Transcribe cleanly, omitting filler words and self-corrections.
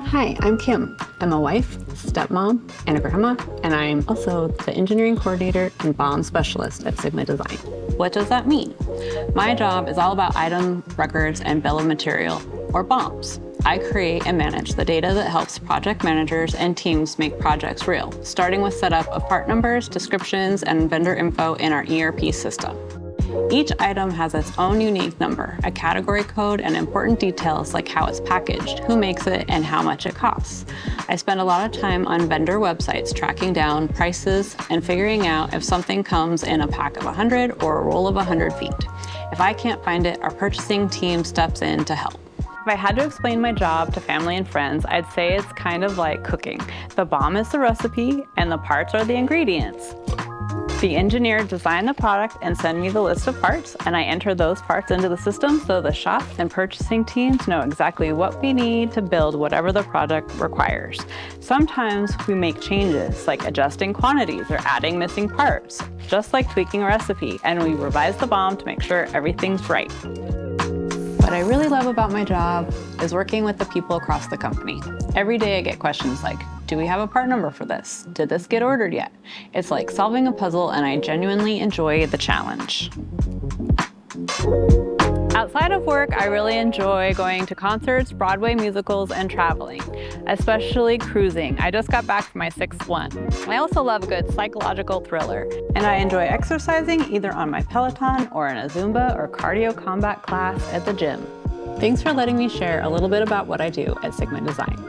Hi, I'm Kim. I'm a wife, stepmom, and a grandma, and I'm also the Engineering Coordinator and BOM Specialist at Sigma Design. What does that mean? My job is all about item, records, and bill of material, or BOMs. I create and manage the data that helps project managers and teams make projects real, starting with setup of part numbers, descriptions, and vendor info in our ERP system. Each item has its own unique number, a category code, and important details like how it's packaged, who makes it, and how much it costs. I spend a lot of time on vendor websites tracking down prices and figuring out if something comes in a pack of 100 or a roll of 100 feet. If I can't find it, our purchasing team steps in to help. If I had to explain my job to family and friends, I'd say it's kind of like cooking. The BOM is the recipe, and the parts are the ingredients. The engineer designed the product and sent me the list of parts, and I enter those parts into the system so the shop and purchasing teams know exactly what we need to build whatever the project requires. Sometimes we make changes, like adjusting quantities or adding missing parts, just like tweaking a recipe, and we revise the BOM to make sure everything's right. What I really love about my job is working with the people across the company. Every day I get questions like, do we have a part number for this? Did this get ordered yet? It's like solving a puzzle, and I genuinely enjoy the challenge. Outside of work, I really enjoy going to concerts, Broadway musicals, and traveling, especially cruising. I just got back from my 6th one. I also love a good psychological thriller, and I enjoy exercising either on my Peloton or in a Zumba or cardio combat class at the gym. Thanks for letting me share a little bit about what I do at Sigma Design.